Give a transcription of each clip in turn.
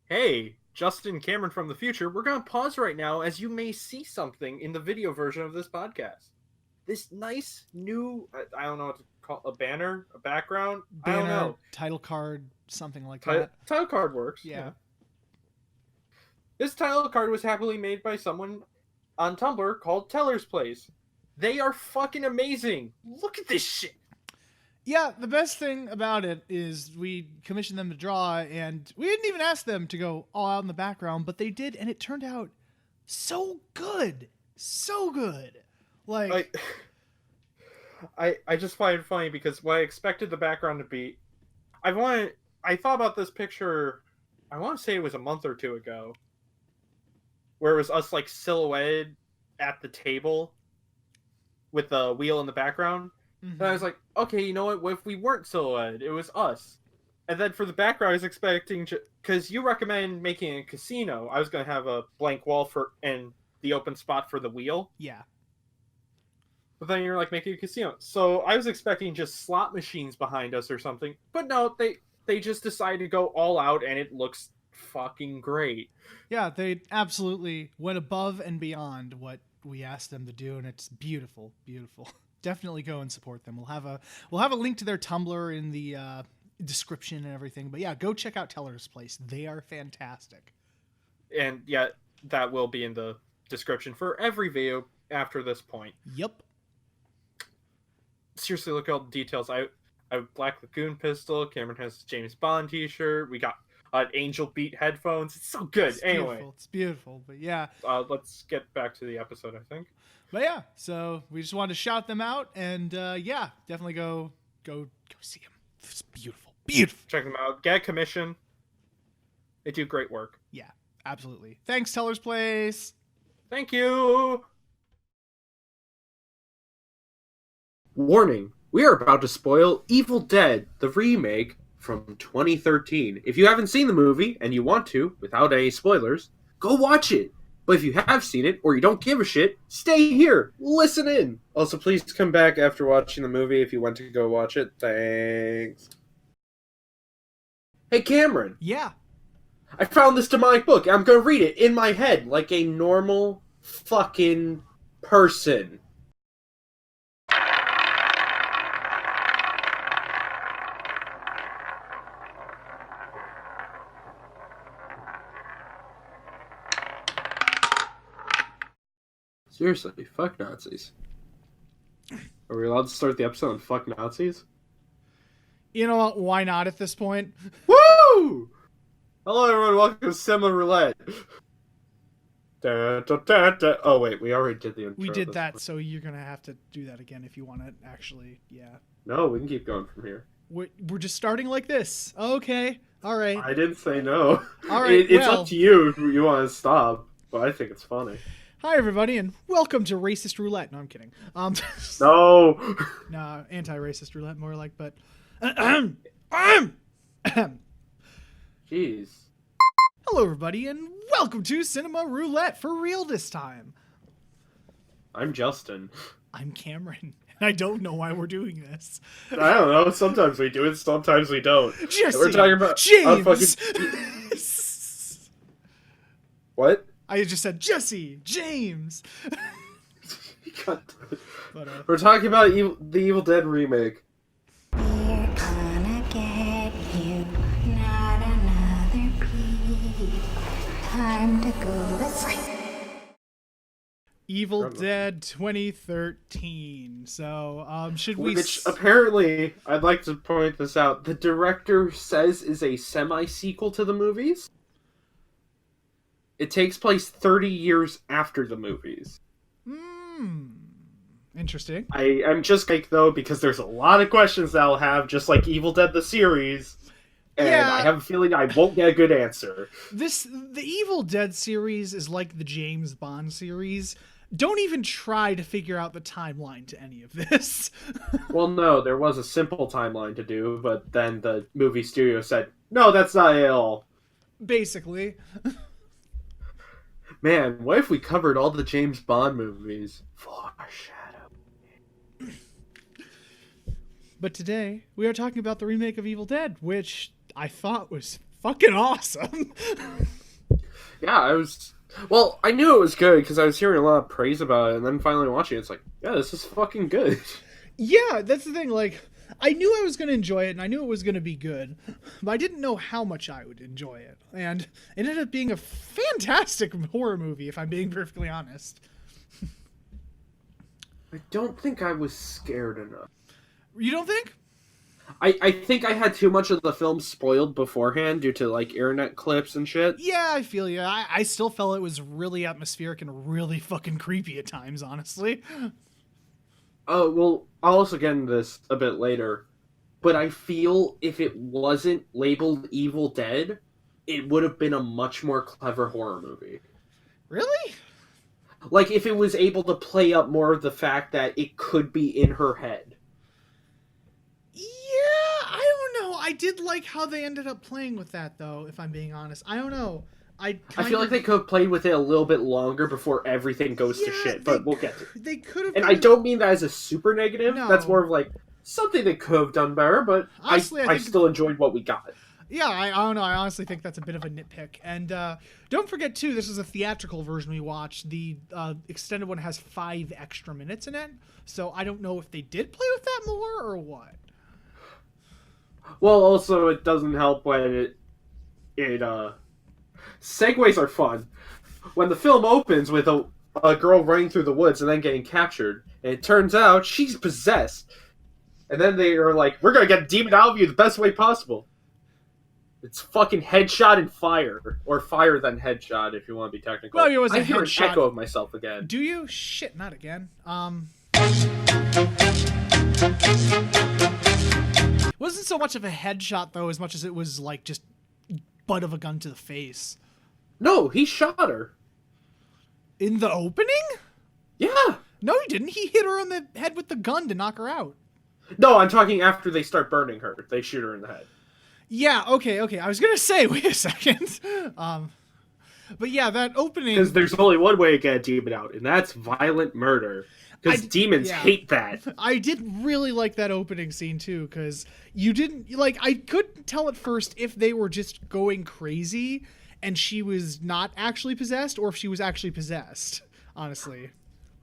Hey, Justin Cameron from the future, we're going to pause right now as you may see something in the video version of this podcast. This nice new, I don't know what to call a banner, a background, I don't Banner, know. title card, something like that. Title card works. Yeah. This title card was happily made by someone on Tumblr called Teller's Place. They are fucking amazing. Look at this shit. Yeah, the best thing about it is we commissioned them to draw, and we didn't even ask them to go all out in the background, but they did, and it turned out so good. So good. Like, I just find it funny because what I expected the background to be, I thought about this picture, I want to say it was a month or two ago, where it was us like silhouetted at the table with the wheel in the background. And I was like, okay, you know what if we weren't silhouetted? It was us. And then for the background, I was expecting, because you recommend making a casino, I was going to have a blank wall and the open spot for the wheel. Yeah. But then you're like making a casino. So I was expecting just slot machines behind us or something. But no, they just decided to go all out, and it looks fucking great. Yeah, they absolutely went above and beyond what we asked them to do, and it's beautiful, beautiful. Definitely go and support them. We'll have a link to their Tumblr in the description and everything. But yeah, go check out Teller's Place. They are fantastic. And yeah, that will be in the description for every video after this point. Yep. Seriously, look at all the details. I have Black Lagoon pistol. Cameron has James Bond t-shirt. We got Angel Beat headphones. It's so good. It's beautiful. But yeah. Let's get back to the episode, I think. But yeah, so we just wanted to shout them out, and yeah, definitely go see them. It's beautiful. Check them out. Get a commission. They do great work. Yeah, absolutely. Thanks, Teller's Place. Thank you. Warning, we are about to spoil Evil Dead, the remake from 2013. If you haven't seen the movie and you want to, without any spoilers, go watch it. But if you have seen it, or you don't give a shit, stay here. Listen in. Also, please come back after watching the movie if you want to go watch it. Thanks. Hey, Cameron. Yeah. I found this demonic book. I'm going to read it in my head like a normal fucking person. Seriously, fuck Nazis. Are we allowed to start the episode on fuck Nazis? You know what? Why not at this point? Woo! Hello everyone, welcome to Cinema Roulette. Da, da, da, da. Oh wait, we already did the intro. We did that, so you're going to have to do that again if you want to actually, yeah. No, we can keep going from here. We're just starting like this. Okay, all right. I didn't say no. All right, it's up to you if you want to stop, but I think it's funny. Hi, everybody, and welcome to Racist Roulette. No, I'm kidding. No. Nah, anti-racist roulette, more like, but... Jeez. Hello, everybody, and welcome to Cinema Roulette, for real this time. I'm Justin. I'm Cameron, and I don't know why we're doing this. I don't know, sometimes we do it, sometimes we don't. Jesse! We're talking about... James! What? I just said Jesse! James! We're talking about the Evil Dead remake. We're gonna get you, not another piece. Time to go to sleep. Evil Dead 2013. So, should we... Which, apparently, I'd like to point this out, the director says is a semi-sequel to the movies. It takes place 30 years after the movies. Interesting. I'm just like, though, because there's a lot of questions that I'll have, just like Evil Dead the series, and Yeah. I have a feeling I won't get a good answer. The Evil Dead series is like the James Bond series. Don't even try to figure out the timeline to any of this. Well, no, there was a simple timeline to do, but then the movie studio said, no, that's not it at all. Basically. Man, what if we covered all the James Bond movies? Foreshadow. But today, we are talking about the remake of Evil Dead, which I thought was fucking awesome. Yeah, well, I knew it was good because I was hearing a lot of praise about it, and then finally watching it, it's like, yeah, this is fucking good. Yeah, that's the thing. Like, I knew I was going to enjoy it, and I knew it was going to be good, but I didn't know how much I would enjoy it. And it ended up being a fantastic horror movie, if I'm being perfectly honest. I don't think I was scared enough. You don't think? I think I had too much of the film spoiled beforehand due to, like, internet clips and shit. Yeah, I feel you. I still felt it was really atmospheric and really fucking creepy at times, honestly. Oh, well, I'll also get into this a bit later, but I feel if it wasn't labeled Evil Dead, it would have been a much more clever horror movie. Really? Like, if it was able to play up more of the fact that it could be in her head. Yeah, I don't know. I did like how they ended up playing with that, though, if I'm being honest. I don't know. I feel like they could have played with it a little bit longer before everything goes to shit, but we'll get to it. They could have. And I don't mean that as a super negative. No. That's more of like something they could have done better, but Honestly, I still enjoyed what we got. Yeah, I don't know. I honestly think that's a bit of a nitpick. And don't forget, too, this is a theatrical version we watched. The extended one has 5 extra minutes in it. So I don't know if they did play with that more or what. Well, also, it doesn't help when segues are fun. When the film opens with a girl running through the woods and then getting captured, and it turns out she's possessed. And then they are like, we're going to get a demon out of you the best way possible. It's fucking headshot and fire. Or fire then headshot, if you want to be technical. Well, it was a I hear headshot. an echo of myself again. Do you? Shit, not again. Wasn't so much of a headshot, though, as much as it was, like, just butt of a gun to the face. No, he shot her. In the opening? Yeah. No, he didn't. He hit her on the head with the gun to knock her out. No, I'm talking after they start burning her. They shoot her in the head. Yeah, okay. I was gonna say, wait a second. But yeah, that opening... Because there's only one way to get a demon out, and that's violent murder. Because demons hate that. I did really like that opening scene, too, because you didn't... Like, I couldn't tell at first if they were just going crazy and she was not actually possessed, or if she was actually possessed, honestly.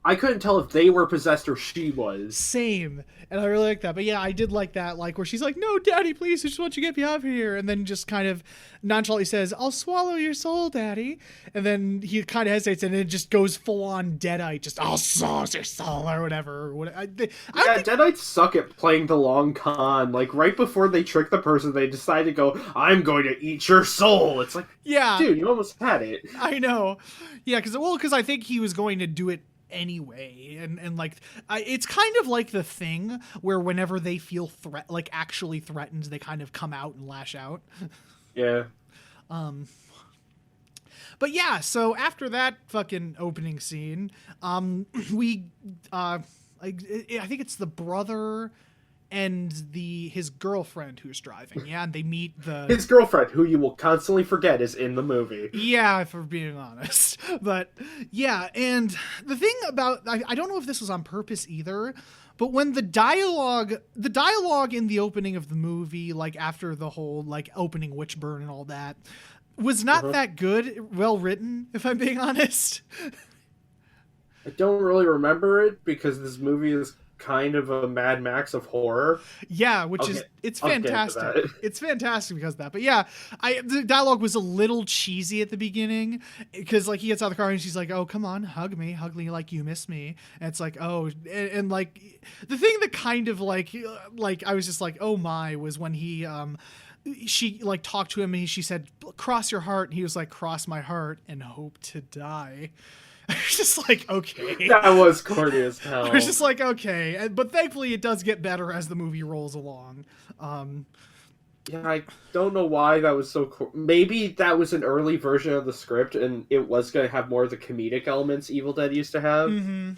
I couldn't tell if they were possessed or she was. Same. And I really like that. But yeah, I did like that, like, where she's like, no, Daddy, please, I just want you to get me out of here. And then just kind of nonchalantly says, I'll swallow your soul, Daddy. And then he kind of hesitates, and it just goes full-on Deadite, just, I'll swallow your soul, or whatever. Deadites suck at playing the long con. Like, right before they trick the person, they decide to go, I'm going to eat your soul. It's like, yeah, dude, you almost had it. I know. Yeah, because I think he was going to do it anyway, and like it's kind of like The Thing, where whenever they feel actually threatened, they kind of come out and lash out. Yeah. But yeah, so after that fucking opening scene, we I think it's the brother and his girlfriend who's driving. Yeah, and they meet his girlfriend, who you will constantly forget is in the movie. Yeah, for being honest. But yeah, and the thing about I don't know if this was on purpose either, but when the dialogue in the opening of the movie, like after the whole like opening witch burn and all that, was not that good, well written, if I'm being honest. I don't really remember it because this movie is kind of a Mad Max of horror. Yeah, it's fantastic. It's fantastic because of that. But yeah, the dialogue was a little cheesy at the beginning because like he gets out of the car and she's like, "Oh, come on, hug me like you miss me." And it's like, "Oh," and like the thing that kind of like I was just like, "Oh my," was when she like talked to him and she said, "Cross your heart," and he was like, "Cross my heart and hope to die." I was just like, okay. That was corny as hell. I was just like, okay. But thankfully it does get better as the movie rolls along. Yeah, I don't know why that was so cool. Maybe that was an early version of the script and it was going to have more of the comedic elements Evil Dead used to have. Mm-hmm.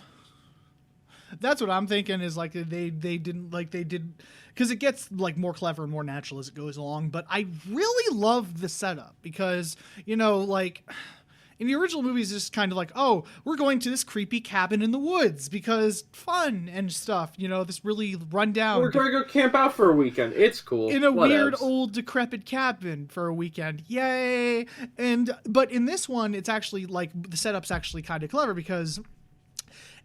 That's what I'm thinking is like they did because it gets like more clever and more natural as it goes along. But I really love the setup because, you know, like... In the original movie, it's just kind of like, oh, we're going to this creepy cabin in the woods because fun and stuff. You know, this really rundown. We're going to go camp out for a weekend. It's cool. In a weird Whatevs. old decrepit cabin for a weekend. Yay! But in this one, it's actually like the setup's actually kind of clever because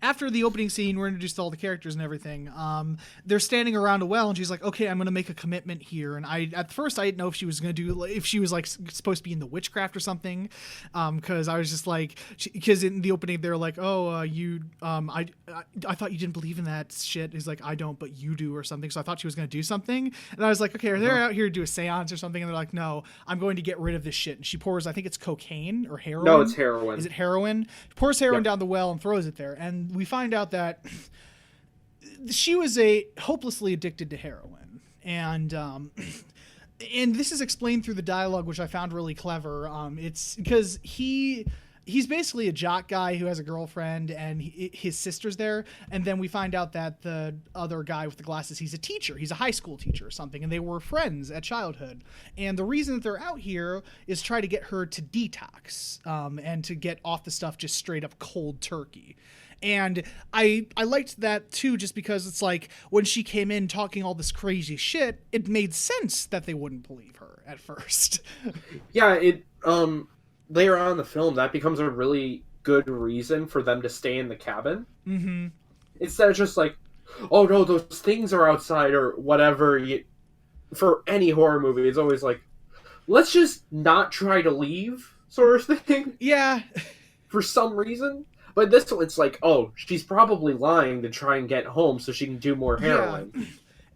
after the opening scene, we're introduced to all the characters and everything. They're standing around a well, and she's like, "Okay, I'm going to make a commitment here." And at first, I didn't know if she was going to do, if she was like supposed to be into witchcraft or something, because I was just like, because in the opening they're like, "Oh, I thought you didn't believe in that shit." He's like, "I don't, but you do," or something. So I thought she was going to do something, and I was like, "Okay, are they out here to do a seance or something?" And they're like, "No, I'm going to get rid of this shit." And she pours, I think it's cocaine or heroin. No, it's heroin. Is it heroin? Pours heroin down the well and throws it there, and we find out that she was hopelessly addicted to heroin, and this is explained through the dialogue, which I found really clever. It's because he's basically a jock guy who has a girlfriend, and his sister's there, and then we find out that the other guy with the glasses, he's a teacher, he's a high school teacher or something, and they were friends at childhood. And the reason that they're out here is try to get her to detox, and to get off the stuff just straight up cold turkey. And I liked that too, just because it's like when she came in talking all this crazy shit, it made sense that they wouldn't believe her at first. Yeah, later on in the film, that becomes a really good reason for them to stay in the cabin. Mm-hmm. Instead of just like, oh no, those things are outside or whatever. For any horror movie, it's always like, let's just not try to leave, sort of thing. Yeah. For some reason. But this one, it's like, oh, she's probably lying to try and get home so she can do more heroin. Yeah.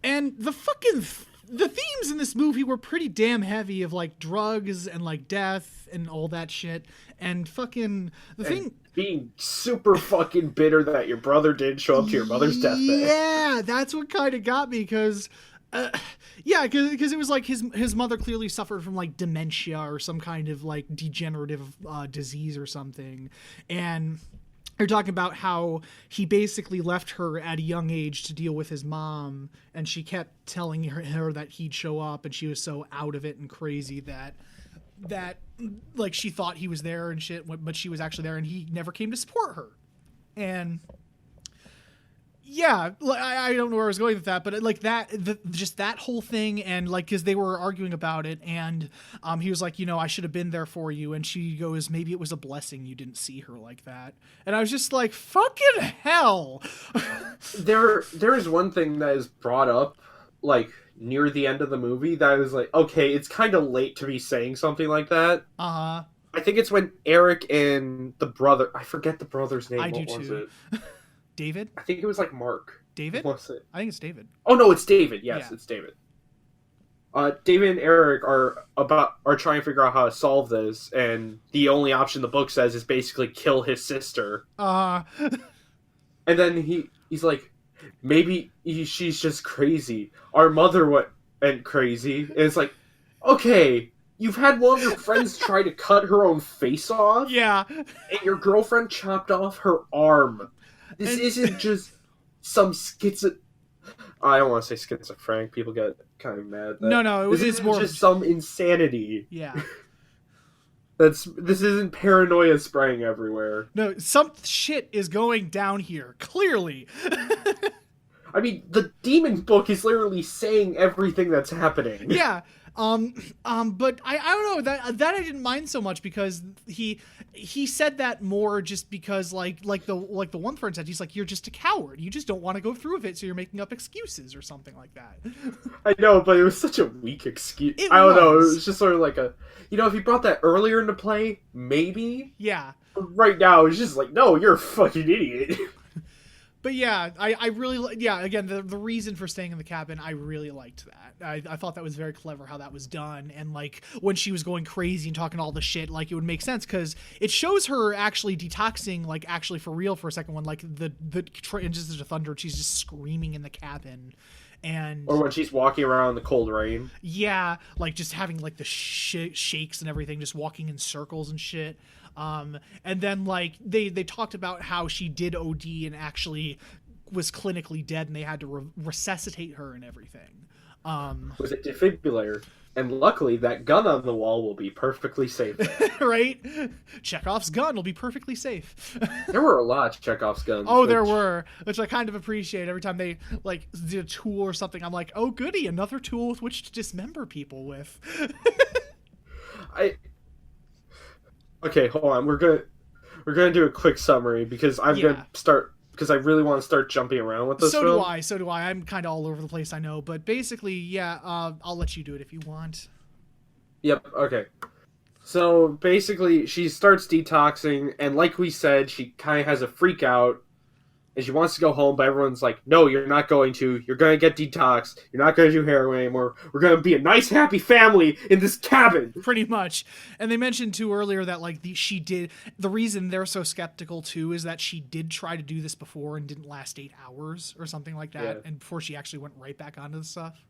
And the themes in this movie were pretty damn heavy of like drugs and like death and all that shit. And fucking being super fucking bitter that your brother didn't show up to your mother's deathbed. Yeah, that's what kind of got me, because because it was like his mother clearly suffered from like dementia or some kind of like degenerative disease or something. And they're talking about how he basically left her at a young age to deal with his mom, and she kept telling her that he'd show up, and she was so out of it and crazy that like she thought he was there and shit, but she was actually there, and he never came to support her. And yeah, I don't know where I was going with that, but like just that whole thing, and like, because they were arguing about it, and he was like, I should have been there for you, and she goes, maybe it was a blessing you didn't see her like that. And I was just like, fucking hell. There is one thing that is brought up, like, near the end of the movie that I was like, okay, it's kind of late to be saying something like that. Uh-huh. I think it's when Eric and the brother, I forget the brother's name. I what do was too. it? David? I think it was like Mark. David? What's it? I think it's David. Oh no, it's David. Yes, Yeah. It's David. David and Eric are trying to figure out how to solve this, and the only option the book says is basically kill his sister. Uh And then he's like, maybe she's just crazy. Our mother went crazy. And it's like, okay, you've had one of your friends try to cut her own face off. yeah. And your girlfriend chopped off her arm. This isn't just some I don't want to say schizophrenic. People get kind of mad. No, this it's isn't more just some insanity. Yeah. This isn't paranoia spraying everywhere. No, some shit is going down here, clearly. I mean, the demon book is literally saying everything that's happening. Yeah. But I don't know, that I didn't mind so much, because he said that more just because like the one friend said, he's like, you're just a coward. You just don't want to go through with it, so you're making up excuses or something like that. I know, but it was such a weak excuse. I don't know. It was just sort of like if you brought that earlier into play, maybe. Yeah. Right now, it's just like, no, you're a fucking idiot. But yeah, I really, again, the reason for staying in the cabin, I really liked that. I thought that was very clever how that was done. And like when she was going crazy and talking all the shit, like it would make sense, because it shows her actually detoxing, like actually for real for a second, when like the Just the thunder, she's just screaming in the cabin. Or when she's walking around in the cold rain. Yeah, like just having like the shakes and everything, just walking in circles and shit. And then like they talked about how she did OD and actually was clinically dead, and they had to resuscitate her and everything. Was a defibrillator. And luckily, that gun on the wall will be perfectly safe. Right? Chekhov's gun will be perfectly safe. There were a lot of Chekhov's guns. Oh, there were, which I kind of appreciate. Every time they like did a tool or something, I'm like, oh, goody, another tool with which to dismember people with. Okay, hold on. We're gonna do a quick summary because I'm gonna start. Because I really want to start jumping around with this film. So do I. I'm kind of all over the place, I know. But basically, yeah, I'll let you do it if you want. Yep, okay. So, basically, she starts detoxing, and like we said, she kind of has a freak out, and she wants to go home, but everyone's like, no, you're not going to. You're going to get detoxed. You're not going to do heroin anymore. We're going to be a nice, happy family in this cabin. Pretty much. And they mentioned, too, earlier that, like, the reason they're so skeptical, too, is that she did try to do this before and didn't last 8 hours or something like that, Yeah. and before she actually went right back onto the stuff.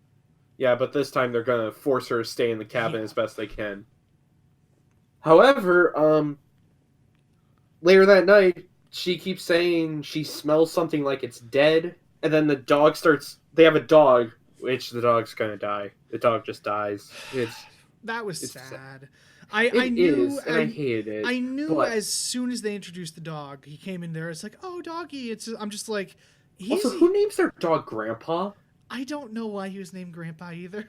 Yeah, but this time they're going to force her to stay in the cabin as best they can. However, later that night, she keeps saying she smells something like it's dead, and then the dog starts... They have a dog, which the dog's gonna die. The dog just dies. That was sad. sad. I knew, and I hated it. I knew but... as soon as they introduced the dog, he came in there, it's like, oh, doggy. I'm just like... Also, who names their dog Grandpa? I don't know why he was named Grandpa either.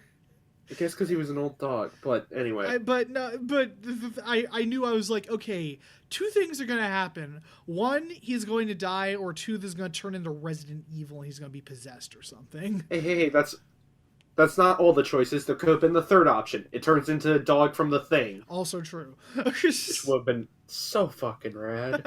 I guess because he was an old dog, but anyway. I knew, I was like, okay, 2 things are going to happen. 1, he's going to die, or 2, this is going to turn into Resident Evil and he's going to be possessed or something. Hey, that's not all the choices. There could have been the third option. It turns into a dog from The Thing. Also true. Which would have been so fucking rad.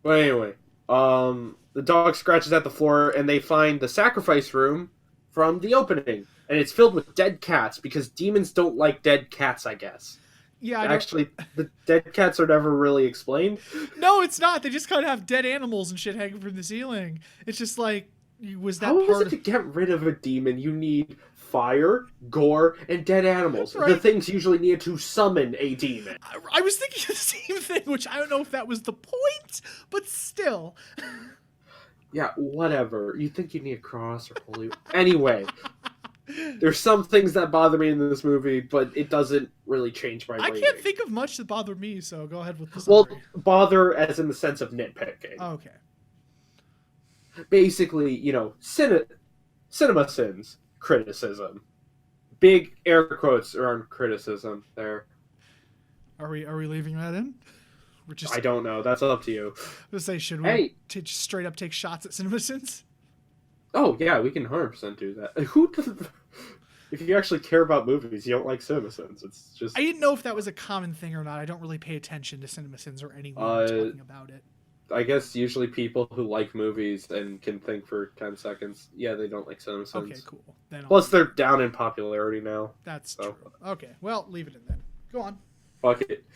But anyway, the dog scratches at the floor and they find the sacrifice room from the opening, and it's filled with dead cats because demons don't like dead cats, I guess. Yeah, actually, the dead cats are never really explained. No, it's not. They just kind of have dead animals and shit hanging from the ceiling. It's just like, was that How part is it to get rid of a demon? You need fire, gore, and dead animals. Right. The things usually need to summon a demon. I was thinking the same thing, which I don't know if that was the point, but still. Yeah, whatever. You think you need a cross or holy... Anyway, there's some things that bother me in this movie, but it doesn't really change my rating. I can't think of much that bothered me, so go ahead with the Well, summary. bother as in the sense of nitpicking. Okay. Basically, cinema sins. Criticism. Big air quotes around criticism there. Are we leaving that in? We're just... I don't know. That's up to you. Let's say, should we just straight up take shots at CinemaSins? Oh, yeah, we can 100% do that. Who doesn't... If you actually care about movies, you don't like CinemaSins. It's just... I didn't know if that was a common thing or not. I don't really pay attention to CinemaSins or anyone talking about it. I guess usually people who like movies and can think for 10 seconds, yeah, they don't like CinemaSins. Okay, cool. Then Plus, they're down in popularity now. That's true. Okay, well, leave it in then. Go on. Fuck it.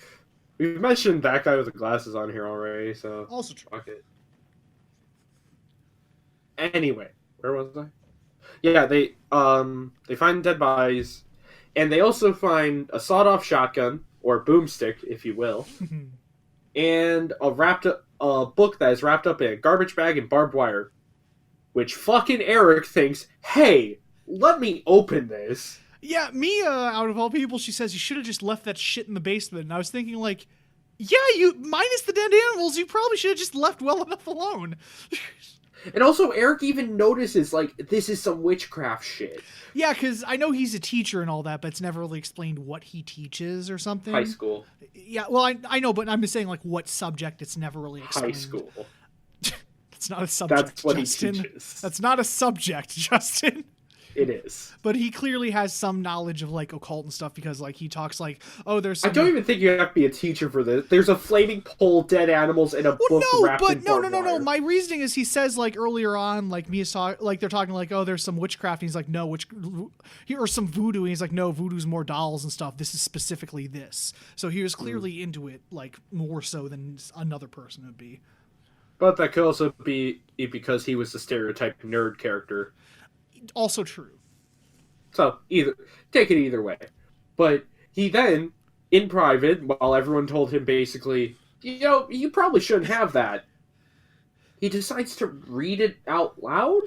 We've mentioned that guy with the glasses on here already, so... Also true. Fuck it. Anyway, where was I? Yeah, they find dead bodies, and they also find a sawed-off shotgun, or boomstick, if you will, and a book that is wrapped up in a garbage bag and barbed wire, which fucking Eric thinks, hey, let me open this. Yeah, Mia, out of all people, she says you should have just left that shit in the basement. And I was thinking, like, yeah, minus the dead animals, you probably should have just left well enough alone. And also, Eric even notices, like, this is some witchcraft shit. Yeah, because I know he's a teacher and all that, but it's never really explained what he teaches or something. High school. Yeah, well, I know, but I'm just saying, like, what subject, it's never really explained. High school. That's not a subject, That's what Justin. he teaches. That's not a subject, Justin. It is. But he clearly has some knowledge of, like, occult and stuff because, like, he talks like, oh, there's some... I don't even think you have to be a teacher for this. There's a flaming pole, dead animals, and a book wrapped in barbed wire. My reasoning is he says, like, earlier on, like, Mia's like, they're talking like, oh, there's some witchcraft, and he's like, no, or some voodoo, and he's like, no, voodoo's more dolls and stuff. This is specifically this. So he was clearly into it, like, more so than another person would be. But that could also be because he was the stereotype nerd character. Also true. So, take it either way. But he then, in private, while everyone told him basically, you probably shouldn't have that, he decides to read it out loud?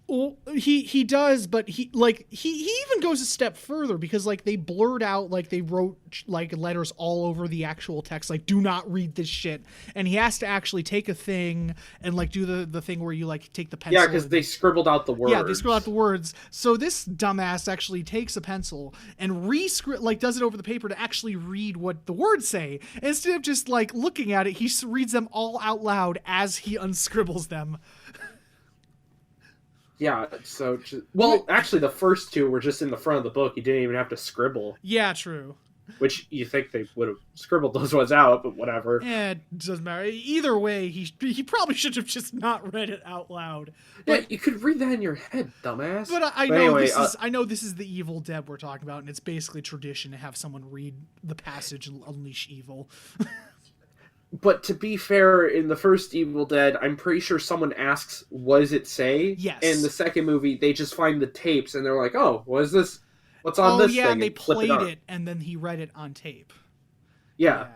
Well, he does, but he even goes a step further because like they blurred out, like they wrote like letters all over the actual text, like do not read this shit, and he has to actually take a thing and like do the thing where you like take the pencil. Yeah, because they scribbled out the words. Yeah, they scribbled out the words. So this dumbass actually takes a pencil and does it over the paper to actually read what the words say. And instead of just like looking at it, he reads them all out loud as he unscribbles them. Yeah, so... actually, the first two were just in the front of the book. You didn't even have to scribble. Yeah, true. Which you think they would have scribbled those ones out, but whatever. Yeah, it doesn't matter. Either way, he probably should have just not read it out loud. Yeah, you could read that in your head, dumbass. But I know this is the Evil Dead we're talking about, and it's basically tradition to have someone read the passage and unleash evil. But to be fair, in the first Evil Dead, I'm pretty sure someone asks, what does it say? Yes. In the second movie, they just find the tapes, and they're like, oh, what is this? What's on this thing? And they played it, and then he read it on tape. Yeah.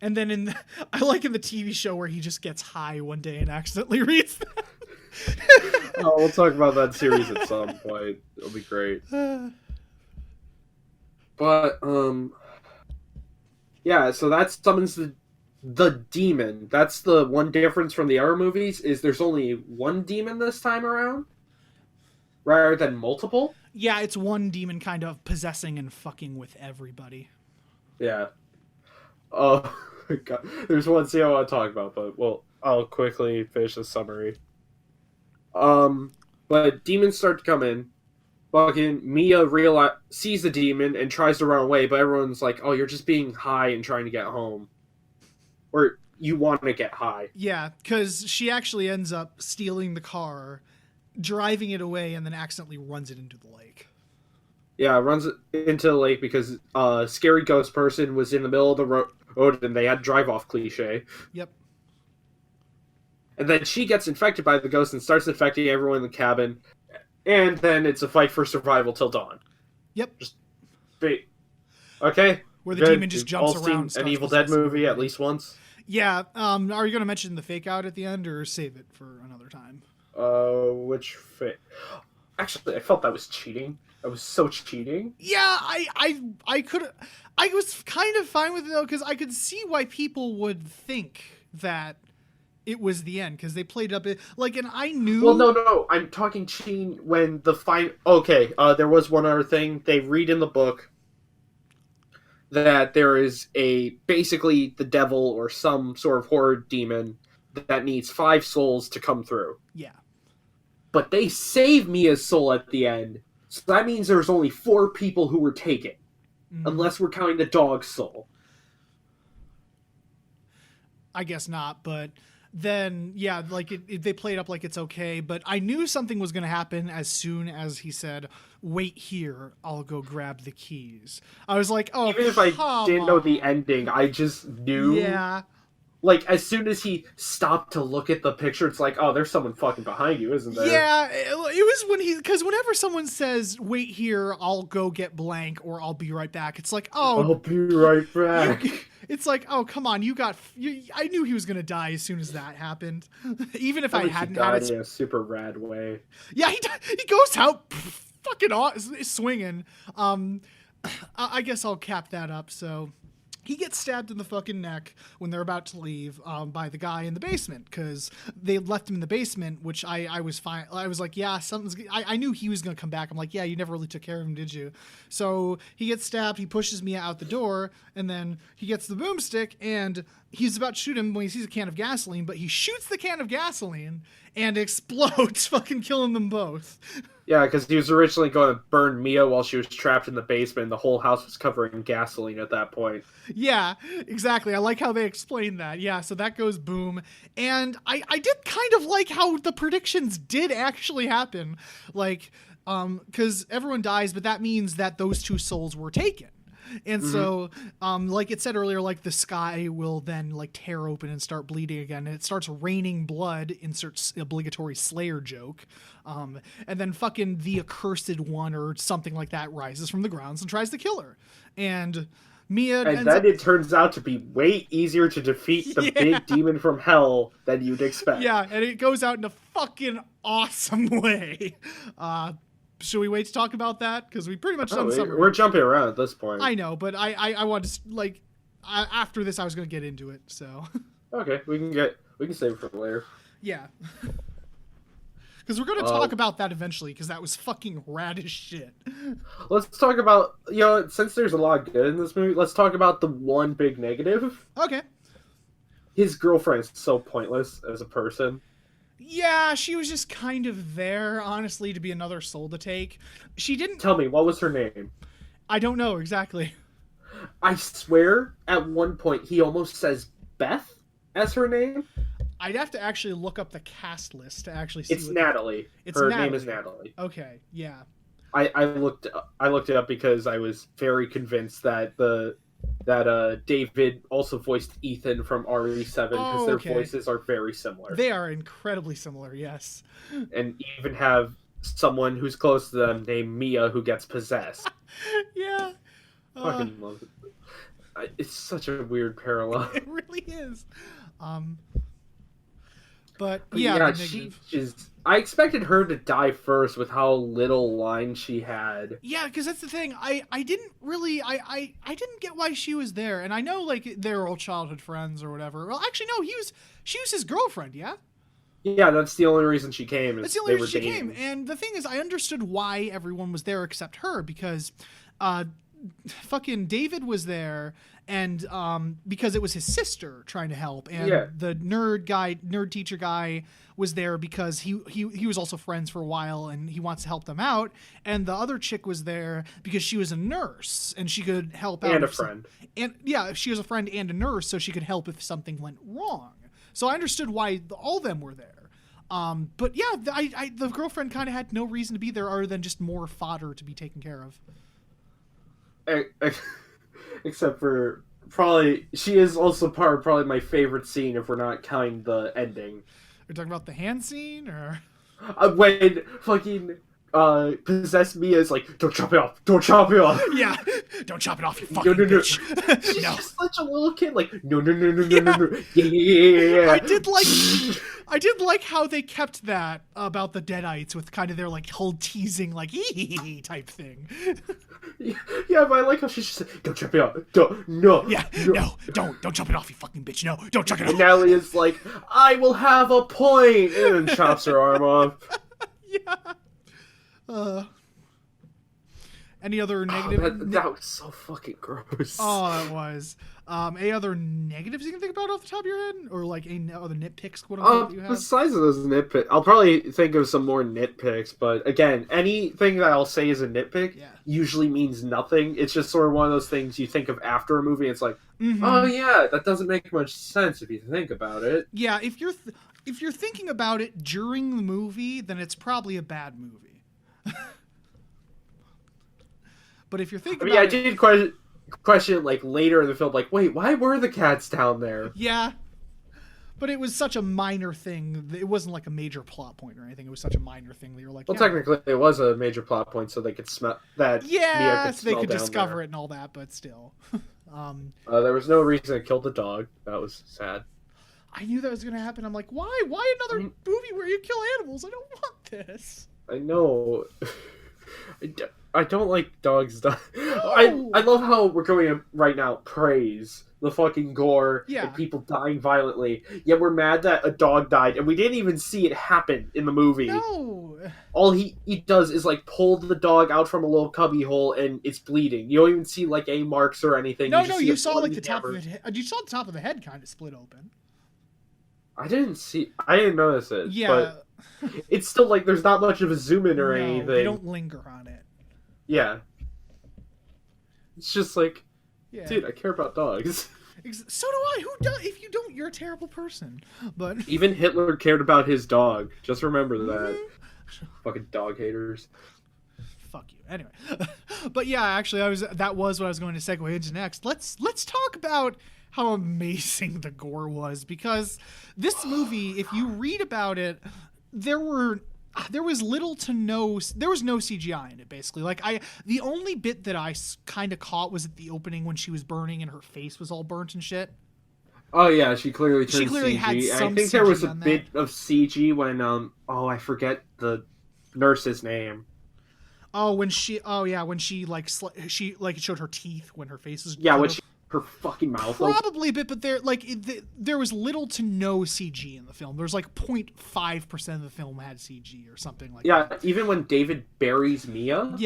And then I like in the TV show where he just gets high one day and accidentally reads that. Oh, we'll talk about that series at some point. It'll be great. But, yeah, so that summons the demon. That's the one difference from the other movies, is there's only one demon this time around, rather than multiple. Yeah, it's one demon kind of possessing and fucking with everybody. Yeah. Oh, God. There's one scene I want to talk about, but I'll quickly finish the summary. But demons start to come in. Fucking Mia sees the demon and tries to run away, but everyone's like, oh, you're just being high and trying to get home. Or you want to get high. Yeah, because she actually ends up stealing the car, driving it away, and then accidentally runs it into the lake. Yeah, runs it into the lake because scary ghost person was in the middle of the road and they had drive-off cliche. Yep. And then she gets infected by the ghost and starts infecting everyone in the cabin. And then it's a fight for survival till dawn. Yep. Just okay. Where the demon just jumps all around. Seen an Evil Dead movie at least once? Yeah. Are you going to mention the fake out at the end or save it for another time? Which fake? Actually, I felt that was cheating. That was so cheating. Yeah, I was kind of fine with it though, because I could see why people would think that it was the end, because they played up it like, and I knew. Well, no, I'm talking cheating when the Okay, there was one other thing. They read in the book that there is basically the devil or some sort of horror demon that needs 5 souls to come through. Yeah. But they save Mia's soul at the end, so that means there's only 4 people who were taken, unless we're counting the dog's soul. I guess not, but then, yeah, like they played up like it's okay, but I knew something was going to happen as soon as he said, wait here, I'll go grab the keys. I was like, oh, even if I didn't know the ending, I just knew. Yeah. Like, as soon as he stopped to look at the picture, it's like, oh, there's someone fucking behind you, isn't there? Yeah, it was because whenever someone says, wait here, I'll go get blank, or I'll be right back, it's like, oh. I'll be right back. It's like, oh, come on, I knew he was going to die as soon as that happened. Even if I hadn't had it. In a super rad way. Yeah, he goes out fucking swinging. I guess I'll cap that up, so. He gets stabbed in the fucking neck when they're about to leave by the guy in the basement, because they left him in the basement, which I was fine. I was like, yeah, I knew he was going to come back. I'm like, yeah, you never really took care of him, did you? So he gets stabbed. He pushes Mia out the door, and then he gets the boomstick, and he's about to shoot him when he sees a can of gasoline, but he shoots the can of gasoline and explodes, fucking killing them both. Yeah, because he was originally going to burn Mia while she was trapped in the basement, and the whole house was covered in gasoline at that point. Yeah, exactly. I like how they explained that. Yeah, so that goes boom. And I did kind of like how the predictions did actually happen. Like, because everyone dies, but that means that those 2 souls were taken. And so, like it said earlier, like the sky will then like tear open and start bleeding again. And it starts raining blood, inserts obligatory Slayer joke. And then fucking the accursed one or something like that rises from the grounds and tries to kill her. And Mia And ends then up, it turns out to be way easier to defeat the big demon from hell than you'd expect. yeah, and it goes out in a fucking awesome way. Should we wait to talk about that? Because we pretty much done summary. We're jumping around at this point. I know, but I want to like after this I was gonna get into it. So Okay, we can save it for later. yeah, because we're gonna talk about that eventually. Because that was fucking rad as shit. Let's talk about since there's a lot good in this movie. Let's talk about the one big negative. Okay. His girlfriend is so pointless as a person. Yeah, she was just kind of there, honestly, to be another soul to take. She didn't... Tell me, what was her name? I don't know, exactly. I swear, at one point, he almost says Beth as her name. I'd have to actually look up the cast list to actually see. It's Natalie. Her name is Natalie. Okay, yeah. I looked it up because I was very convinced that David also voiced Ethan from RE7 because their voices are very similar. They are incredibly similar, yes. And even have someone who's close to them named Mia who gets possessed. Yeah. Fucking love it. It's such a weird parallel. It really is. But yeah, I expected her to die first with how little line she had. Yeah, because that's the thing. I didn't really I didn't get why she was there, and I know like they're all childhood friends or whatever. Well, actually, no, she was his girlfriend. Yeah. Yeah, that's the only reason she came. That's the only reason she came. And the thing is, I understood why everyone was there except her because, fucking David was there. And because it was his sister trying to help, and the nerd teacher guy was there because he was also friends for a while, and he wants to help them out. And the other chick was there because she was a nurse and she could help out. And a friend. And yeah, she was a friend and a nurse, so she could help if something went wrong. So I understood why all of them were there. But yeah, the girlfriend kind of had no reason to be there other than just more fodder to be taken care of. Except for she is also part of probably my favorite scene if we're not counting the ending. You're talking about the hand scene, or when fucking possessed Mia is like, don't chop it off, don't chop it off. Yeah, don't chop it off, you fucking bitch. She's just such a little kid, like no. Yeah. I did like how they kept that about the Deadites with kind of their like whole teasing like type thing. Yeah, but I like how she's just like, don't chop it off. Don't chop it off, you fucking bitch. No, don't chop it off. And Natalie is like, I will have a point, and then chops her arm off. Yeah. Any other negative? That was so fucking gross. Oh, it was. Any other negatives you can think about off the top of your head, or like any other nitpicks? What you have? Besides those nitpicks, I'll probably think of some more nitpicks. But again, anything that I'll say is a nitpick usually means nothing. It's just sort of one of those things you think of after a movie. It's like, oh yeah, that doesn't make much sense if you think about it. Yeah, if you're thinking about it during the movie, then it's probably a bad movie. But if you're thinking about I did question like later in the film, like, wait, why were the cats down there? Yeah. But it was such a minor thing. It wasn't like a major plot point or anything. It was such a minor thing that you're like, well, technically it was a major plot point so they could smell that. Yeah, so they could discover it and all that, but still. There was no reason to kill the dog. That was sad. I knew that was going to happen. I'm like, why? Why another movie where you kill animals? I don't want this. I know. I don't like dogs dying. No. I love how we're going right now. Praise the fucking gore and people dying violently. Yet we're mad that a dog died, and we didn't even see it happen in the movie. No. All he does is like pull the dog out from a little cubby hole, and it's bleeding. You don't even see like any marks or anything. No, you saw like the top of it. You saw the top of the head kind of split open. I didn't notice it. Yeah. But it's still like there's not much of a zoom in or anything. They don't linger on it. Yeah. It's just like, dude, I care about dogs. So do I. Who does? If you don't, you're a terrible person. But even Hitler cared about his dog. Just remember that. Fucking dog haters. Fuck you. Anyway, but yeah, actually, that was what I was going to segue into next. Let's talk about how amazing the gore was, because this movie, if you read about it, there were there was little to no, there was no CGI in it, basically. Like, the only bit that I kind of caught was at the opening when she was burning and her face was all burnt and shit. Oh yeah, she clearly turned CG. Had some I think CG there was a on bit of CG when I forget the nurse's name. Oh, when she like it showed her teeth when her face was when she her fucking mouth probably a bit, but there was little to no CG in the film. There's like 0.5% of the film had CG or something like that. Yeah, even when David buries Mia,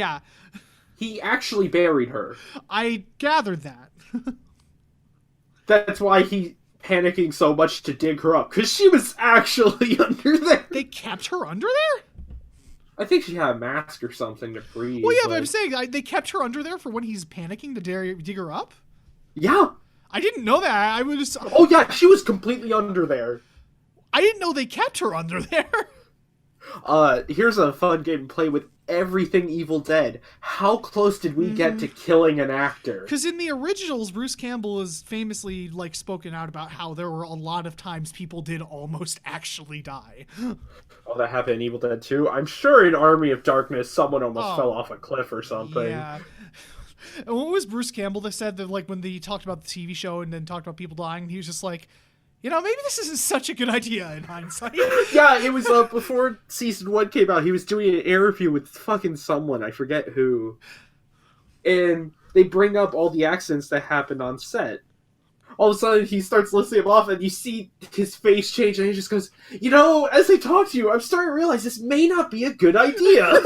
he actually buried her. I gathered that. That's why he's panicking so much to dig her up, because she was actually under there. They kept her under there? I think she had a mask or something to breathe. Well, yeah, but I'm saying they kept her under there for when he's panicking to dig her up? Yeah. I didn't know that. I was... Oh, yeah, she was completely under there. I didn't know they kept her under there. Here's a fun game to play with everything Evil Dead. How close did we get to killing an actor? Because in the originals, Bruce Campbell is famously like spoken out about how there were a lot of times people did almost actually die. Oh, that happened in Evil Dead 2? I'm sure in Army of Darkness someone almost fell off a cliff or something. Yeah. And what was Bruce Campbell that said that, like, when he talked about the TV show and then talked about people dying, he was just like, maybe this isn't such a good idea in hindsight. Yeah, it was before season 1 came out. He was doing an interview with fucking someone, I forget who, and they bring up all the accidents that happened on set. All of a sudden, he starts listing them off, and you see his face change, and he just goes, as I talk to you, I'm starting to realize this may not be a good idea.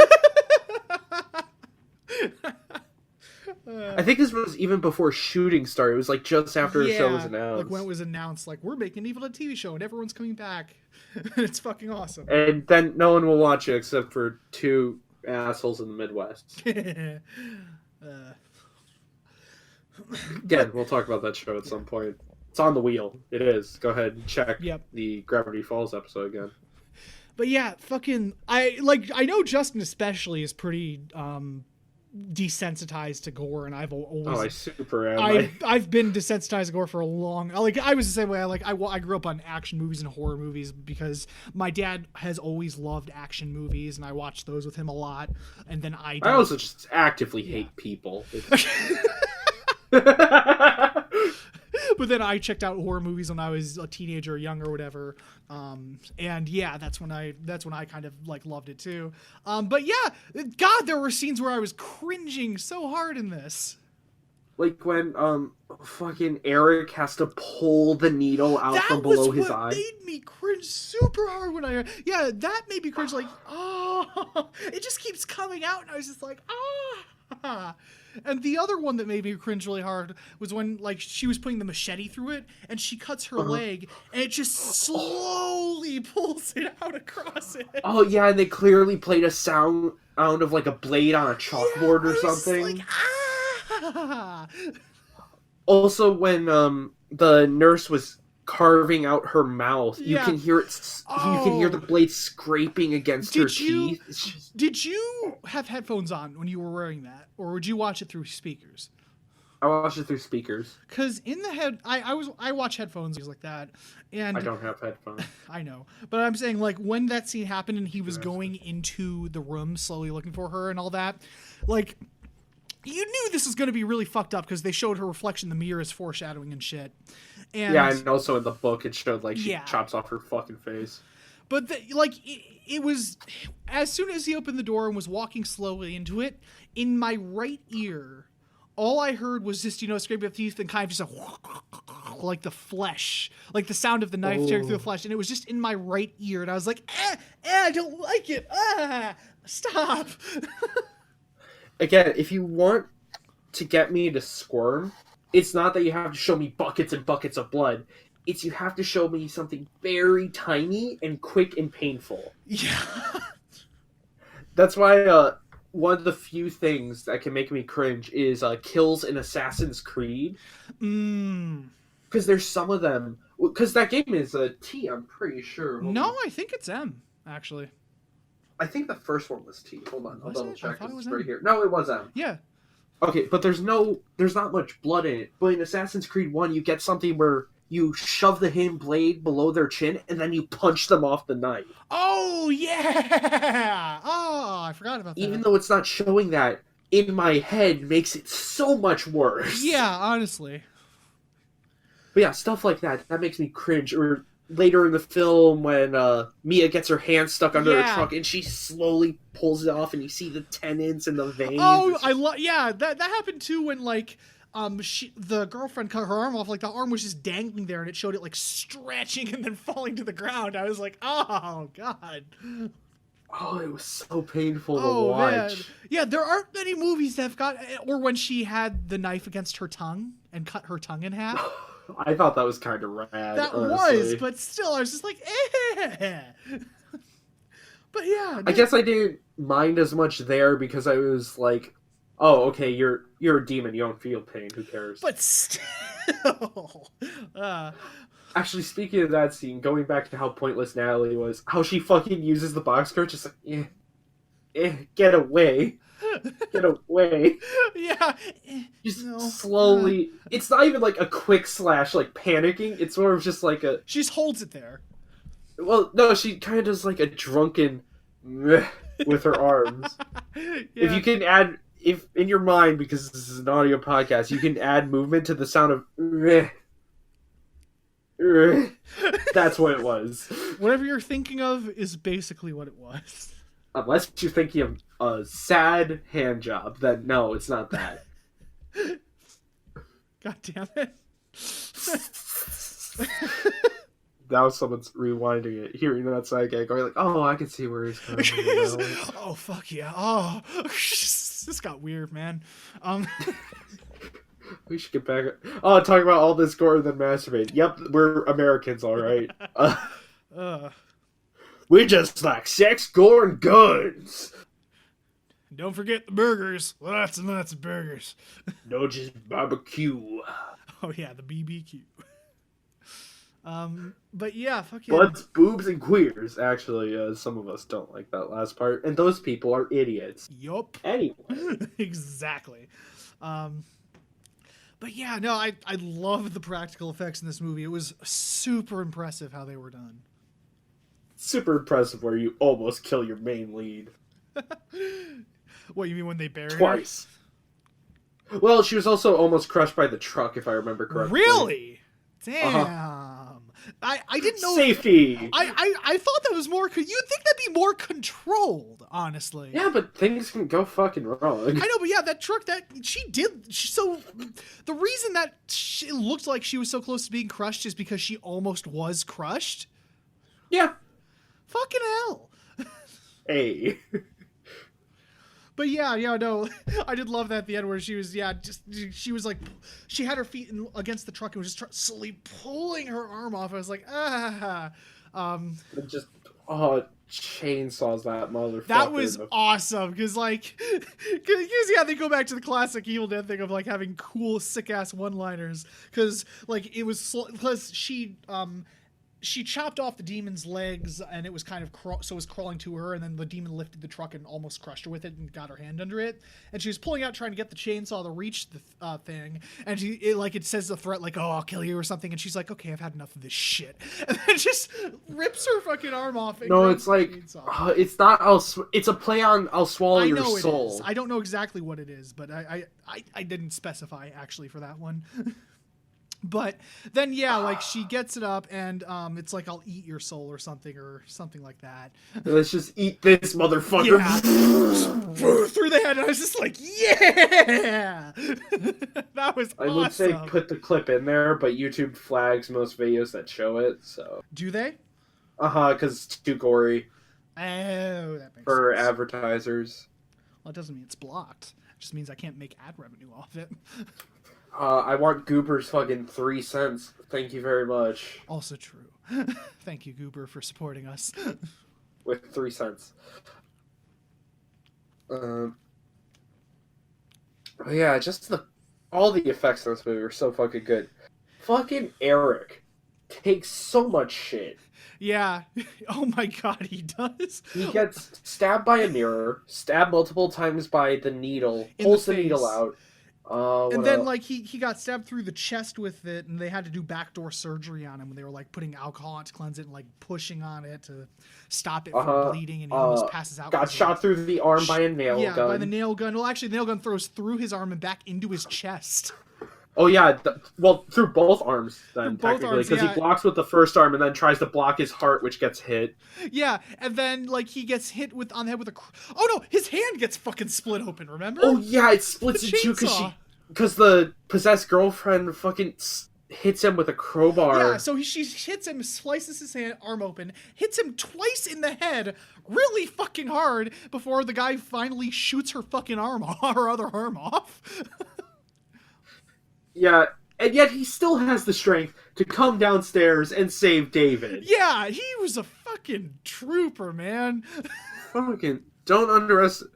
I think this was even before shooting started. It was like just after the show was announced. Like when it was announced, like, we're making an Evil Dead TV show and everyone's coming back. It's fucking awesome. And then no one will watch it except for 2 assholes in the Midwest. Again, we'll talk about that show at some point. It's on the wheel. It is. Go ahead and check the Gravity Falls episode again. But yeah, I know Justin especially is pretty desensitized to gore, and I've always I super am. I've been desensitized to gore for a long, like, I was the same way. I grew up on action movies and horror movies because my dad has always loved action movies, and I watched those with him a lot. And then I also just actively hate people. But then I checked out horror movies when I was a teenager or young or whatever, and yeah, that's when I kind of like loved it too. But yeah, God, there were scenes where I was cringing so hard in this. Like when fucking Eric has to pull the needle out from below his eye. That made me cringe super hard when that made me cringe, like, oh, it just keeps coming out, and I was just like, ah. And the other one that made me cringe really hard was when, like, she was putting the machete through it, and she cuts her leg, and it just slowly pulls it out across it. Oh, yeah, and they clearly played a sound of, like, a blade on a chalkboard or something. Like, ah! Also, when the nurse was carving out her mouth, you can hear it. You can hear the blade scraping against her teeth. Did you have headphones on when you were wearing that, or would you watch it through speakers? I watched it through speakers. Because in the head, I watch headphones like that, and I don't have headphones. I know, but I'm saying, like, when that scene happened and he was going into the room slowly looking for her and all that, like, you knew this was going to be really fucked up because they showed her reflection in the mirror as foreshadowing and shit. And also in the book it showed, like, she chops off her fucking face. But it was, as soon as he opened the door and was walking slowly into it, in my right ear, all I heard was just, scraping of teeth and kind of just like the flesh, like the sound of the knife tearing through the flesh, and it was just in my right ear, and I was like, I don't like it. Stop. Again, if you want to get me to squirm, it's not that you have to show me buckets and buckets of blood. It's you have to show me something very tiny and quick and painful. Yeah. That's why one of the few things that can make me cringe is kills in Assassin's Creed. Because there's some of them... Because that game is a T, I'm pretty sure. No, I think it's M, actually. I think the first one was T. Hold on, I'll double check. It's right here. No, it was M. Yeah. Okay, but there's not much blood in it. But in Assassin's Creed 1, you get something where you shove the hidden blade below their chin, and then you punch them off the knife. Oh, yeah! Oh, I forgot about that. Even though it's not showing that, in my head makes it so much worse. Yeah, honestly. But yeah, stuff like that makes me cringe. Or later in the film when Mia gets her hand stuck under a truck and she slowly pulls it off and you see the tendons and the veins. Oh, that happened too when like the girlfriend cut her arm off, like the arm was just dangling there and it showed it like stretching and then falling to the ground. I was like, oh god. Oh, it was so painful to watch. Man. Yeah, there aren't many movies that have got, or when she had the knife against her tongue and cut her tongue in half. I thought that was kind of rad. That honestly. was, but still, I was just like, eh. But yeah, I guess I didn't mind as much there because I was like, oh, okay, you're a demon, you don't feel pain, who cares? But still, actually, speaking of that scene, going back to how pointless Natalie was, how she fucking uses the box skirt, just like, get away. Get away. Yeah. Just slowly. It's not even like a quick slash, like panicking. It's more of just like a. She just holds it there. Well, no, she kind of does like a drunken with her arms. Yeah. If you can add, if in your mind, because this is an audio podcast, you can add movement to the sound of. That's what it was. Whatever you're thinking of is basically what it was. Unless you're thinking of a sad hand job, then no, it's not that. God damn it. Now someone's rewinding it, hearing that side gag, going like, oh, I can see where he's coming from. Oh, fuck yeah. Oh, this got weird, man. We should get back. Oh, talking about all this gore and then masturbate. Yep, we're Americans, all right. We just like sex, gore, and guns. Don't forget the burgers. Lots and lots of burgers. No, just barbecue. Oh yeah, the BBQ. But yeah, fuck yeah. Bloods, boobs, and queers. Actually, some of us don't like that last part, and those people are idiots. Yup. Anyway. Exactly. But yeah, no, I love the practical effects in this movie. It was super impressive how they were done. Super impressive where you almost kill your main lead. What, you mean when they buried her? Twice. Well, she was also almost crushed by the truck, if I remember correctly. Really? Damn. I didn't know. Safety. I thought that was more. You'd think that'd be more controlled, honestly. Yeah, but things can go fucking wrong. I know, but yeah, that truck so the reason that it looked like she was so close to being crushed is because she almost was crushed. Yeah. Fucking hell. Hey. But yeah, no, I did love that at the end where she was, she was like, she had her feet against the truck and was just slowly pulling her arm off. I was like, It just, chainsaws that motherfucker. That was awesome, because they go back to the classic Evil Dead thing of like having cool, sick-ass one-liners, because like it was, because she chopped off the demon's legs and it was kind of so it was crawling to her, and then the demon lifted the truck and almost crushed her with it and got her hand under it, and she was pulling out trying to get the chainsaw to reach the thing, and it says the threat like, oh, I'll kill you or something, and she's like, okay, I've had enough of this shit, and then just rips her fucking arm off. And no, it's like it's not it's a play on I'll swallow your soul. It is. I don't know exactly what it is, but I didn't specify actually for that one. But then, yeah, like she gets it up and it's like, I'll eat your soul or something like that. Let's just eat this motherfucker. Yeah. Through the head. And I was just like, yeah, that was awesome. I would say put the clip in there, but YouTube flags most videos that show it. So do they? Because it's too gory. Oh, that makes for sense. Advertisers. Well, it doesn't mean it's blocked. It just means I can't make ad revenue off it. I want Goober's fucking 3 cents. Thank you very much. Also true. Thank you, Goober, for supporting us. With 3 cents. Yeah, just all the effects in this movie are so fucking good. Fucking Eric takes so much shit. Yeah. Oh my god, he does. He gets stabbed by a mirror, stabbed multiple times by the needle, pulls the needle out. And then like he got stabbed through the chest with it, and they had to do backdoor surgery on him when they were like putting alcohol on to cleanse it and like pushing on it to stop it from bleeding, and he almost passes out. Got shot through the arm by a nail gun. Yeah, by the nail gun. Well, actually, the nail gun throws through his arm and back into his chest. Oh yeah, through both arms then, technically, because he blocks with the first arm and then tries to block his heart, which gets hit. Yeah, and then like he gets hit on the head with a. Oh no, his hand gets fucking split open. Remember? Oh yeah, it splits in two because the possessed girlfriend fucking hits him with a crowbar. Yeah, so she hits him, slices his arm open, hits him twice in the head, really fucking hard, before the guy finally shoots her fucking arm off, her other arm off. Yeah, and yet he still has the strength to come downstairs and save David. Yeah, he was a fucking trooper, man. Fucking don't underestimate.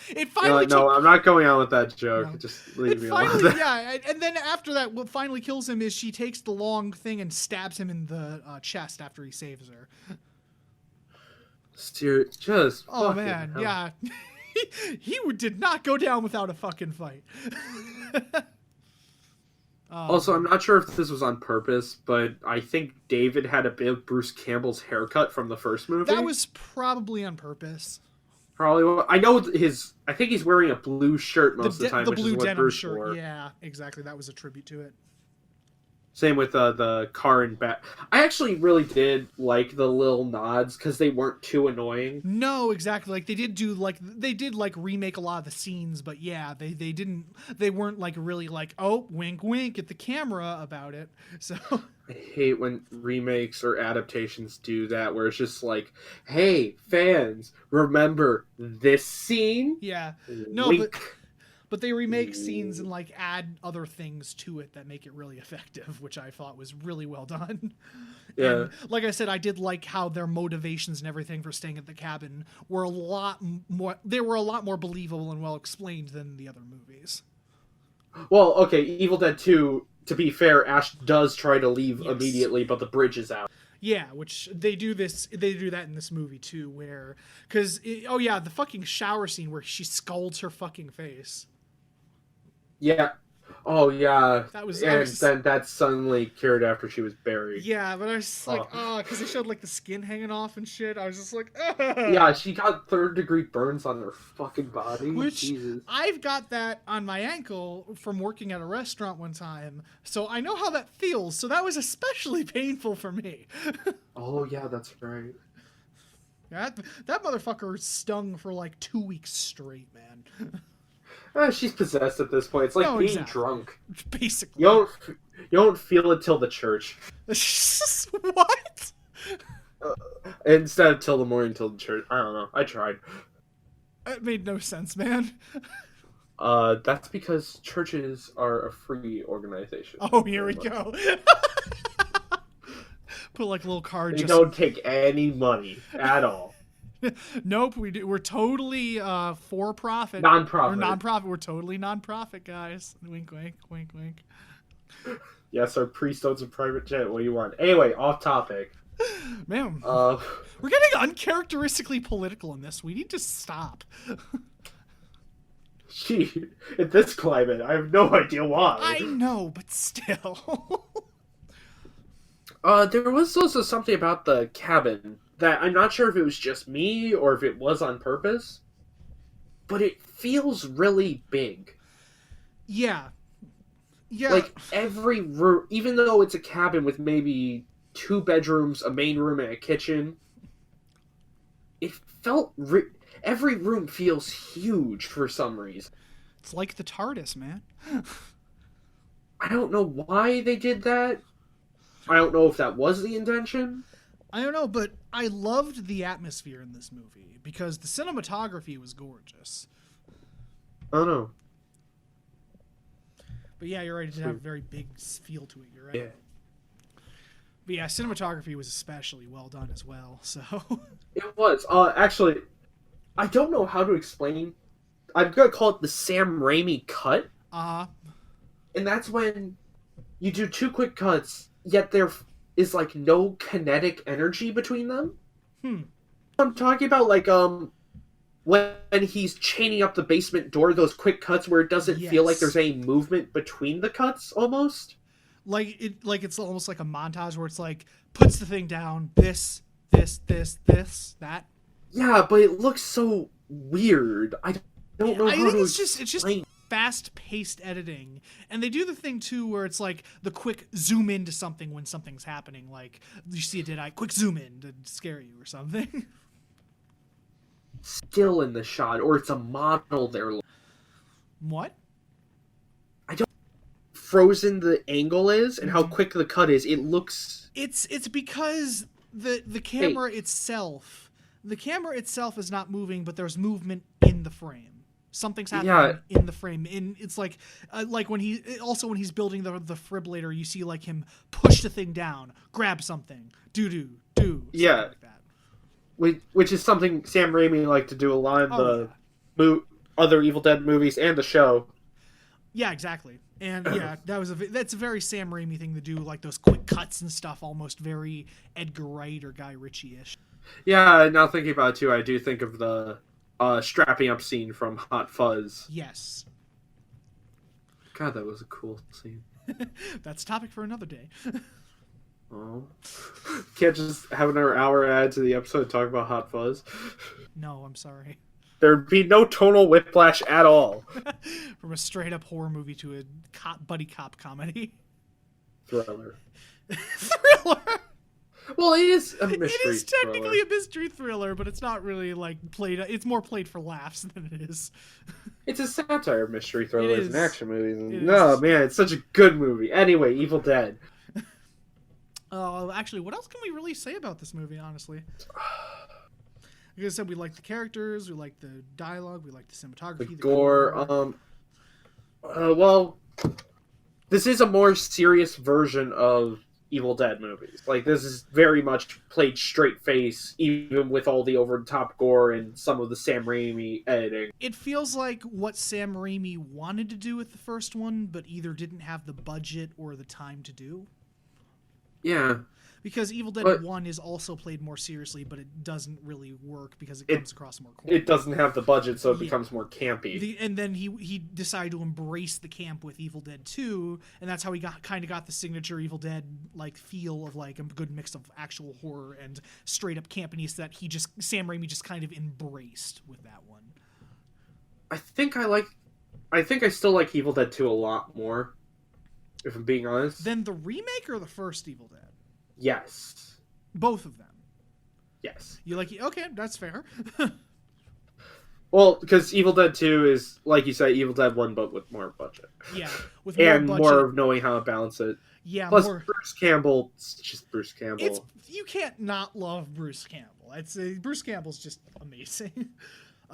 It finally no, I'm not going on with that joke. No. Just leave me alone. Yeah, and then after that, what finally kills him is she takes the long thing and stabs him in the chest after he saves her. Just oh man, hell. Yeah, he did not go down without a fucking fight. Also, I'm not sure if this was on purpose, but I think David had a bit of Bruce Campbell's haircut from the first movie. That was probably on purpose. Probably. I know I think he's wearing a blue shirt most of the time, the which blue is what denim Bruce shirt. wore. Yeah, exactly. That was a tribute to it. Same with the car and bat. I actually really did like the little nods because they weren't too annoying. No, exactly. Like they did remake a lot of the scenes, but yeah, they weren't like really like, oh, wink wink at the camera about it. So I hate when remakes or adaptations do that, where it's just like, hey, fans, remember this scene? Yeah. No, wink. But they remake scenes and like add other things to it that make it really effective, which I thought was really well done. Yeah. And like I said, I did like how their motivations and everything for staying at the cabin were a lot more believable and well explained than the other movies. Well, okay, Evil Dead 2, to be fair, Ash does try to leave immediately, but the bridge is out. Yeah, which they do that in this movie too, where, the fucking shower scene where she scalds her fucking face. Yeah. Oh, yeah. Then that suddenly cured after she was buried. Yeah, but I was just like, because they showed like the skin hanging off and shit. I was just like, Yeah, she got 3rd-degree burns on her fucking body. Which, Jesus. I've got that on my ankle from working at a restaurant one time, so I know how that feels. So that was especially painful for me. Oh, yeah, that's right. That motherfucker stung for like 2 weeks straight, man. She's possessed at this point. It's like being drunk. Basically. You don't feel it till the church. What? Instead of till the morning till the church. I don't know. I tried. It made no sense, man. That's because churches are a free organization. Oh, here we go. Put like a little card. They don't take any money at all. Nope, we do. We're totally for profit. Non-profit. We're non-profit. We're totally non-profit, guys. Wink, wink, wink, wink. Yes, our priest owns a private jet. What do you want? Anyway, off topic. Man, we're getting uncharacteristically political in this. We need to stop. Gee, in this climate, I have no idea why. I know, but still. There was also something about the cabin that I'm not sure if it was just me or if it was on purpose, but it feels really big. Yeah. Yeah. Like every room, even though it's a cabin with maybe 2 bedrooms, a main room, and a kitchen, it felt... every room feels huge for some reason. It's like the TARDIS, man. I don't know why they did that. I don't know if that was the intention. I don't know, but I loved the atmosphere in this movie because the cinematography was gorgeous. I don't know. But yeah, you're right. It did have a very big feel to it. You're right. Yeah. But yeah, cinematography was especially well done as well. So it was. Actually, I don't know how to explain. I'm gonna call it the Sam Raimi cut. And that's when you do 2 quick cuts, yet there is like no kinetic energy between them. I'm talking about like when he's chaining up the basement door, those quick cuts where it doesn't feel like Yes. there's any movement between the cuts, almost. Like it's almost like a montage where it's like puts the thing down, this, that. Yeah, but it looks so weird. I don't know I how think to it's just explain. fast-paced editing, and they do the thing too where it's like the quick zoom into something when something's happening, like you see a dead eye, quick zoom in to scare you or something. Still in the shot, or it's a model there. What? Frozen the angle is and how quick the cut is. It looks. It's because the camera itself, is not moving, but there's movement in the frame. Something's happening in the frame. And it's like when he's building the defibrillator, you see like him push the thing down, grab something, do. Yeah. Like that. Which is something Sam Raimi liked to do a lot in the other Evil Dead movies and the show. Yeah, exactly. And yeah, that's a very Sam Raimi thing to do, like those quick cuts and stuff, almost very Edgar Wright or Guy Ritchie-ish. Yeah, now thinking about it too, I do think of the strapping up scene from Hot Fuzz. Yes. God, that was a cool scene. That's a topic for another day. Oh. Can't just have another hour add to the episode talk about Hot Fuzz. No, I'm sorry. There'd be no tonal whiplash at all. From a straight-up horror movie to a buddy cop comedy. Thriller. Thriller! Well, it is a mystery It is technically thriller. a mystery thriller, but it's not really, like, played... It's more played for laughs than it is. It's a satire mystery thriller. It's an action movie. It No, is. man, it's such a good movie. Anyway, Evil Dead. Actually, what else can we really say about this movie, honestly? Like I said, we like the characters, we like the dialogue, we like the cinematography, The the gore. Well, this is a more serious version of Evil Dead movies. Like, this is very much played straight face, even with all the over-the-top gore and some of the Sam Raimi editing. It feels like what Sam Raimi wanted to do with the first one, but either didn't have the budget or the time to do. Yeah. Because Evil Dead But 1 is also played more seriously, but it doesn't really work because it comes across more corny. it doesn't have the budget, so it becomes more campy. And then he decided to embrace the camp with Evil Dead 2, and that's how he kind of got the signature Evil Dead like feel of like a good mix of actual horror and straight up campiness that Sam Raimi just kind of embraced with that one. I think I still like Evil Dead 2 a lot more, if I'm being honest. Then the remake or the first Evil Dead? Yes. Both of them. Yes. You like? Okay, that's fair. Well, because Evil Dead 2 is, like you said, Evil Dead 1, but with more budget. Yeah, with more and budget. more of knowing how to balance it. Yeah, Plus, more. Bruce Campbell, it's just Bruce Campbell. You can't not love Bruce Campbell. Bruce Campbell's just amazing.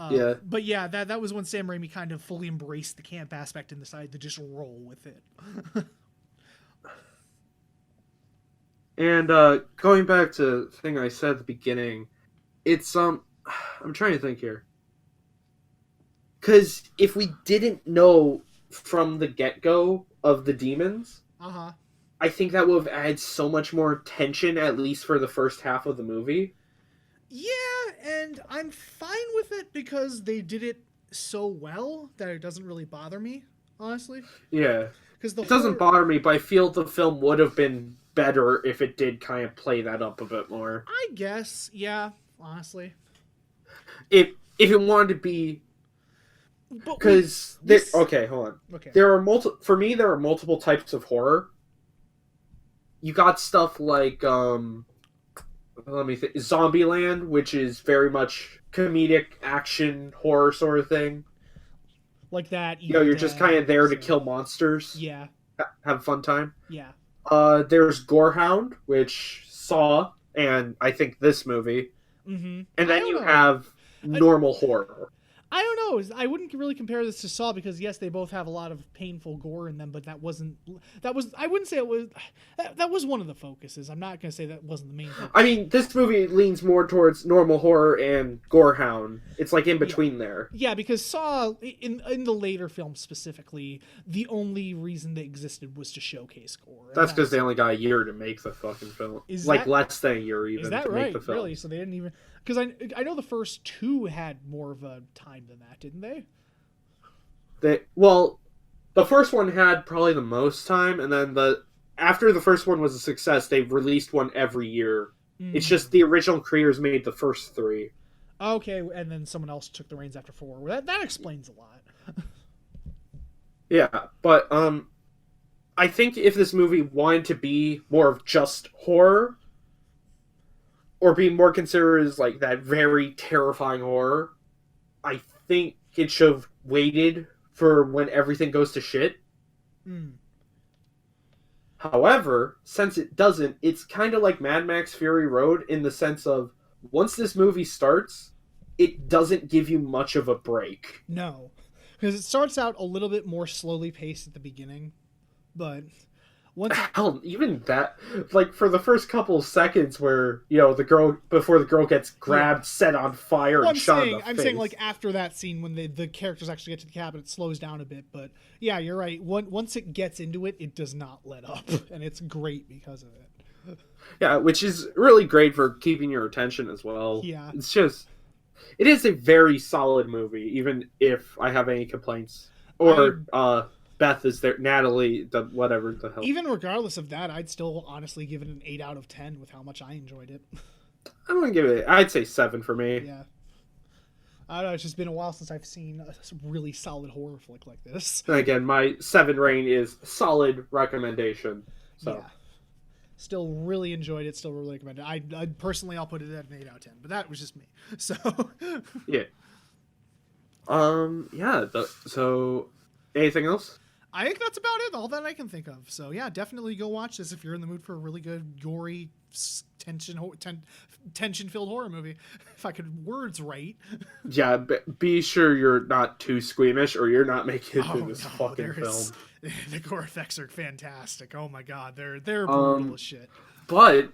Yeah. But yeah, that was when Sam Raimi kind of fully embraced the camp aspect and decided to just roll with it. And going back to the thing I said at the beginning, it's I'm trying to think here. Because if we didn't know from the get-go of the demons, I think that would have added so much more tension, at least for the first half of the movie. Yeah, and I'm fine with it because they did it so well that it doesn't really bother me, honestly. Yeah. Because it doesn't bother me, but I feel the film would have been better if it did kind of play that up a bit more. I guess, yeah, honestly. If it wanted to be... Because... Okay, hold on. Okay. For me, there are multiple types of horror. You got stuff like, let me think, Zombieland, which is very much comedic action horror sort of thing. Like that. You're just kind of there to kill monsters. Yeah. Have a fun time. Yeah. There's Gorehound, which Saw, and I think this movie. Mm-hmm. And then you have normal horror. I don't know. I wouldn't really compare this to Saw because yes, they both have a lot of painful gore in them, but that was I wouldn't say it was that was one of the focuses. I'm not going to say that wasn't the main focus. I mean, this movie leans more towards normal horror and gorehound. It's like in between there. Yeah, because Saw in the later films specifically, the only reason they existed was to showcase gore. That's because they only got a year to make the fucking film. Less than a year even is that to right? make the film. Really? So they didn't even... Because I know the first two had more of a time than that, didn't they? The first one had probably the most time, and then after the first one was a success, they've released one every year. It's just the original creators made the first three. Okay, and then someone else took the reins after four. That explains a lot. Yeah, but I think if this movie wanted to be more of just horror, or be more considered as like that very terrifying horror, I think it should have waited for when everything goes to shit. However, since it doesn't, it's kind of like Mad Max Fury Road in the sense of once this movie starts, it doesn't give you much of a break. No, because it starts out a little bit more slowly paced at the beginning, but hell, even that, like for the first couple seconds where the girl before the girl gets grabbed, set on fire, and shot in the face. I'm saying like after that scene when the characters actually get to the cabin, it slows down a bit. But yeah, you're right. Once it gets into it, it does not let up, and it's great because of it. Yeah, which is really great for keeping your attention as well. Yeah, it is a very solid movie, even if I have any complaints or Beth is there, Natalie, whatever the hell. Even regardless of that, I'd still honestly give it an 8 out of 10 with how much I enjoyed it. I'm gonna give it. I'd say 7 for me. Yeah. I don't know. It's just been a while since I've seen a really solid horror flick like this. And again, my 7 rating is solid recommendation. So. Yeah. Still really enjoyed it. Still really recommend it. I personally, I'll put it at an 8 out of 10. But that was just me. So. Yeah. Yeah. So, anything else? I think that's about it. All that I can think of. So yeah, definitely go watch this if you're in the mood for a really good, gory, tension-filled horror movie. If I could words right. Yeah, be sure you're not too squeamish, or you're not making it through this fucking film. The gore effects are fantastic. Oh my god, they're brutal as shit. But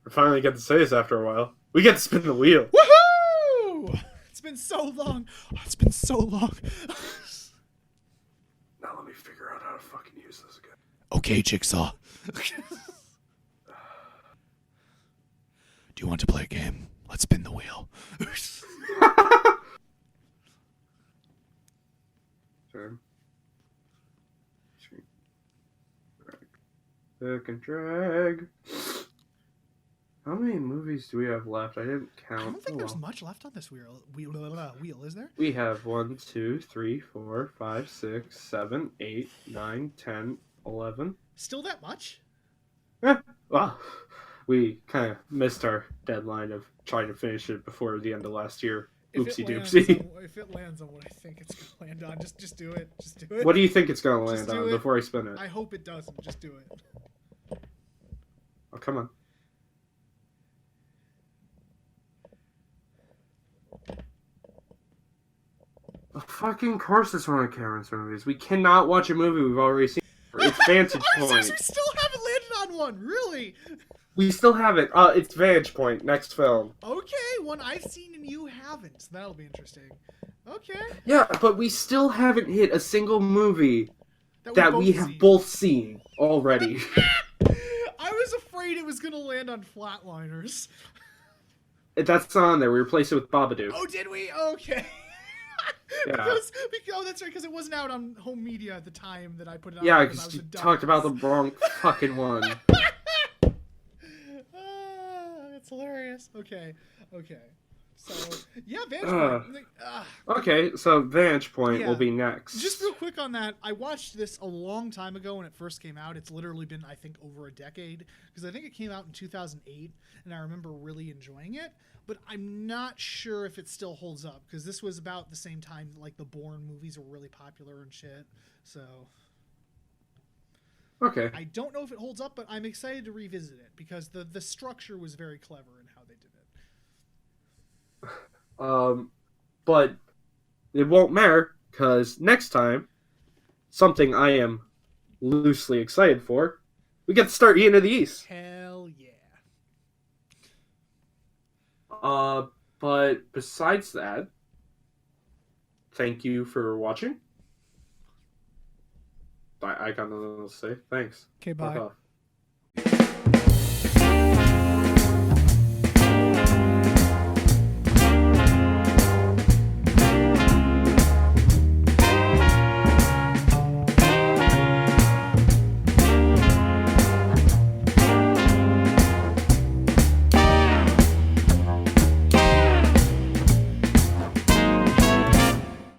we finally get to say this after a while. We get to spin the wheel. Woohoo! It's been so long. Oh, it's been so long. Now let me figure out how to fucking use this again. Okay, Jigsaw. Do you want to play a game? Let's spin the wheel. Turn. Click and drag. How many movies do we have left? I didn't count. I don't think there's much left on this wheel, is there? We have 1, 2, 3, 4, 5, 6, 7, 8, 9, 10, 11. Still that much? Well, we kind of missed our deadline of trying to finish it before the end of last year. Oopsie doopsie. If it lands on what I think it's going to land on, just do it. Just do it. What do you think it's going to land on before I spin it? I hope it doesn't. Just do it. Oh, come on. Of fucking course it's one of Cameron's movies. We cannot watch a movie we've already seen. It's Vantage Point. We still haven't landed on one, really? We still haven't. It's Vantage Point, next film. Okay, one I've seen and you haven't. So that'll be interesting. Okay. Yeah, but we still haven't hit a single movie that we have both seen already. I was afraid it was going to land on Flatliners. That's not on there. We replaced it with Babadook. Oh, did we? Okay. Yeah. because that's right, because it wasn't out on home media at the time that I put it on. Yeah, because you talked about the wrong fucking one. That's hilarious. Okay. So, yeah, Vantage Point. Okay, so Vantage Point will be next. Just real quick on that, I watched this a long time ago when it first came out. It's literally been, I think, over a decade, because I think it came out in 2008, and I remember really enjoying it, but I'm not sure if it still holds up, because this was about the same time like the Bourne movies were really popular and shit, so... Okay. I don't know if it holds up, but I'm excited to revisit it, because the structure was very clever in how they did it. But it won't matter because next time, something I am loosely excited for, we get to start eating of the East. Hell yeah. But besides that, thank you for watching. I got nothing else to say. Thanks. Okay, bye. Fuck off.